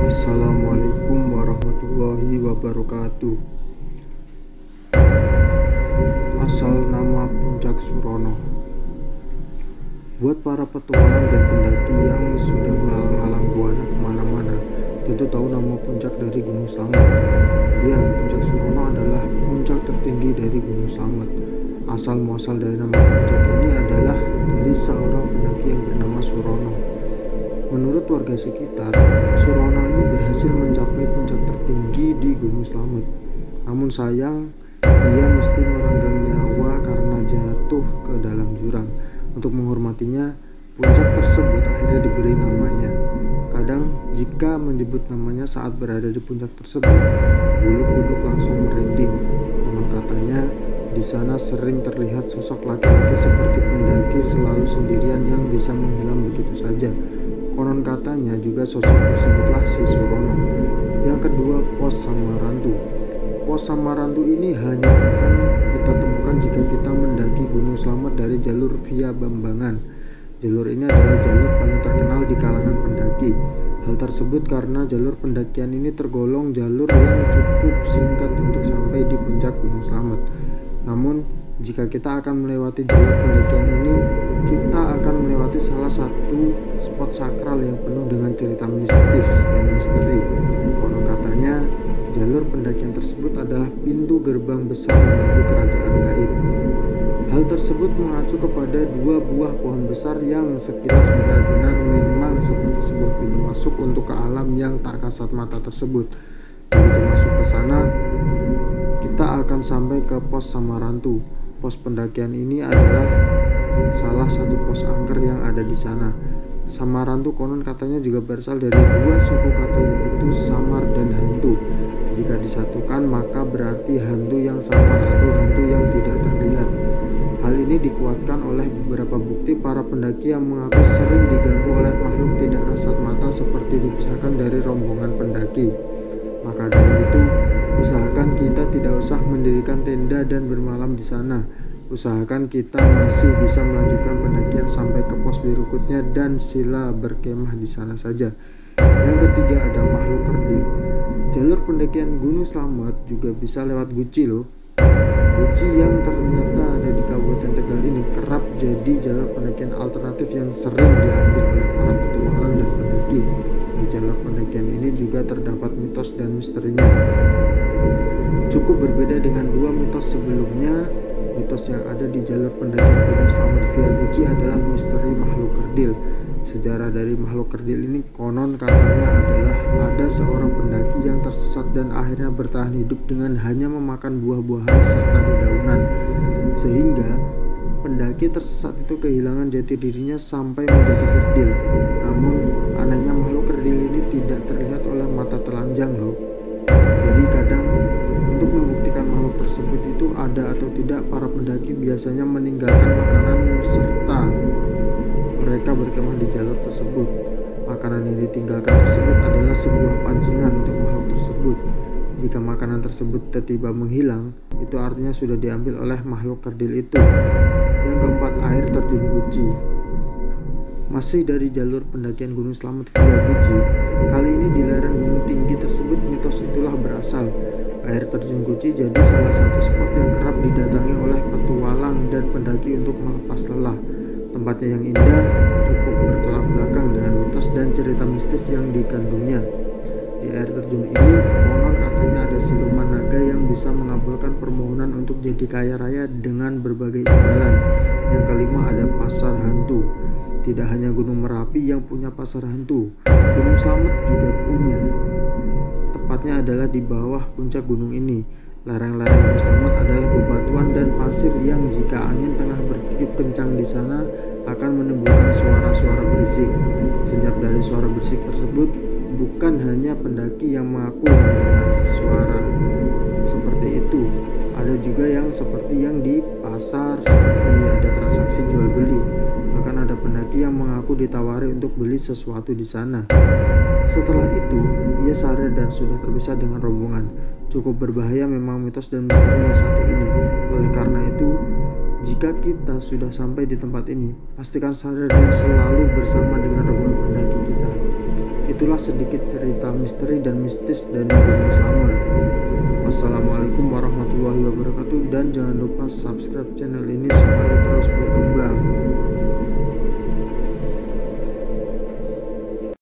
Assalamualaikum warahmatullahi wabarakatuh. Asal nama Puncak Surono. Buat para petualang dan pendaki yang sudah melalang-lalang buana kemana-mana, tentu tahu nama puncak dari Gunung Slamet. Ya, Puncak Surono adalah puncak tertinggi dari Gunung Slamet. Asal muasal dari nama puncak ini adalah dari seorang pendaki yang bernama Surono. Menurut warga sekitar, Surono ini berhasil mencapai puncak tertinggi di Gunung Slamet. Namun sayang, ia mesti merenggang nyawa karena jatuh ke dalam jurang. Untuk menghormatinya, puncak tersebut akhirnya diberi namanya. Kadang jika menyebut namanya saat berada di puncak tersebut, bulu kuduk langsung merinding. Konon katanya, di sana sering terlihat sosok laki-laki seperti pendaki selalu sendirian yang bisa menghilang begitu saja. Konon katanya juga sosok tersebutlah si Surono. Yang kedua, Pos Samarantu. Pos Samarantu ini hanya akan kita temukan jika kita mendaki Gunung Slamet dari jalur via Bambangan. Jalur ini adalah jalur paling terkenal di kalangan pendaki. Hal tersebut karena jalur pendakian ini tergolong jalur yang cukup singkat untuk sampai di puncak Gunung Slamet. Namun, jika kita akan melewati jalur pendakian ini, kita akan melewati salah satu spot sakral yang penuh dengan cerita mistis dan misteri. Konon katanya, jalur pendakian tersebut adalah pintu gerbang besar menuju kerajaan gaib. Hal tersebut mengacu kepada dua buah pohon besar yang sekilas benar-benar memang seperti sebuah pintu masuk untuk ke alam yang tak kasat mata tersebut. Begitu masuk ke sana, kita akan sampai ke Pos Samarantu. Pos pendakian ini adalah salah satu pos angker yang ada di sana. Samarantu konon katanya juga berasal dari dua suku kata, yaitu samar dan hantu. Jika disatukan maka berarti hantu yang samar atau hantu yang tidak terlihat. Hal ini dikuatkan oleh beberapa bukti para pendaki yang mengaku sering diganggu oleh makhluk tidak kasat mata seperti dipisahkan dari rombongan pendaki. Maka dari itu, usahakan kita tidak usah mendirikan tenda dan bermalam di sana. Usahakan kita masih bisa melanjutkan pendakian sampai ke pos berikutnya dan sila berkemah di sana saja. Yang ketiga, ada makhluk kerdil. Jalur pendakian Gunung Slamet juga bisa lewat Guci loh. Guci yang ternyata ada di Kabupaten Tegal ini kerap jadi jalur pendakian alternatif yang sering diambil oleh para petualang dan pendaki. Di jalur pendakian ini juga terdapat mitos dan misterinya. Cukup berbeda dengan dua mitos sebelumnya. Mitos yang ada di jalur pendakian Gunung Slamet via Guci adalah misteri makhluk kerdil. Sejarah dari makhluk kerdil ini konon katanya adalah ada seorang pendaki yang tersesat dan akhirnya bertahan hidup dengan hanya memakan buah-buahan serta dedaunan. Sehingga pendaki tersesat itu kehilangan jati dirinya sampai menjadi kerdil. Namun anehnya makhluk kerdil ini tidak terlihat oleh mata telanjang loh. Jadi kadang untuk membuktikan makhluk tersebut itu ada atau tidak, para pendaki biasanya meninggalkan makanan serta mereka berkemah di jalur tersebut. Makanan yang ditinggalkan tersebut adalah sebuah pancingan untuk makhluk tersebut. Jika makanan tersebut tiba-tiba menghilang, itu artinya sudah diambil oleh makhluk kerdil itu. Yang keempat, air terjun Guci. Masih dari jalur pendakian Gunung Slamet via Guci, kali ini di lereng gunung tinggi tersebut mitos itulah berasal. Air terjun Guci jadi salah satu spot yang kerap didatangi oleh petualang dan pendaki untuk melepas lelah. Tempatnya yang indah, cukup bertolak belakang dengan mitos dan cerita mistis yang dikandungnya. Di air terjun ini, konon katanya ada siluman naga yang bisa mengabulkan permohonan untuk jadi kaya raya dengan berbagai imbalan. Yang kelima, ada pasar hantu. Tidak hanya Gunung Merapi yang punya pasar hantu, Gunung Slamet juga punya. Tepatnya adalah di bawah puncak gunung ini. Lereng-lereng Gunung Slamet adalah bebatuan dan pasir yang jika angin tengah bertiup kencang di sana akan menimbulkan suara-suara berisik. Senyap dari suara berisik tersebut, bukan hanya pendaki yang mengaku mendengar suara seperti itu. Ada juga yang seperti yang di pasar, seperti ada transaksi jual beli. Bahkan ada pendaki yang mengaku ditawari untuk beli sesuatu di sana. Setelah itu, ia sadar dan sudah terpisah dengan rombongan. Cukup berbahaya memang mitos dan misteri yang satu ini. Oleh karena itu, jika kita sudah sampai di tempat ini, pastikan sadar dan selalu bersama dengan rombongan pendaki kita. Itulah sedikit cerita misteri dan mistis dari Gunung Slamet. Wassalamualaikum warahmatullahi wabarakatuh, dan jangan lupa subscribe channel ini supaya terus berkembang.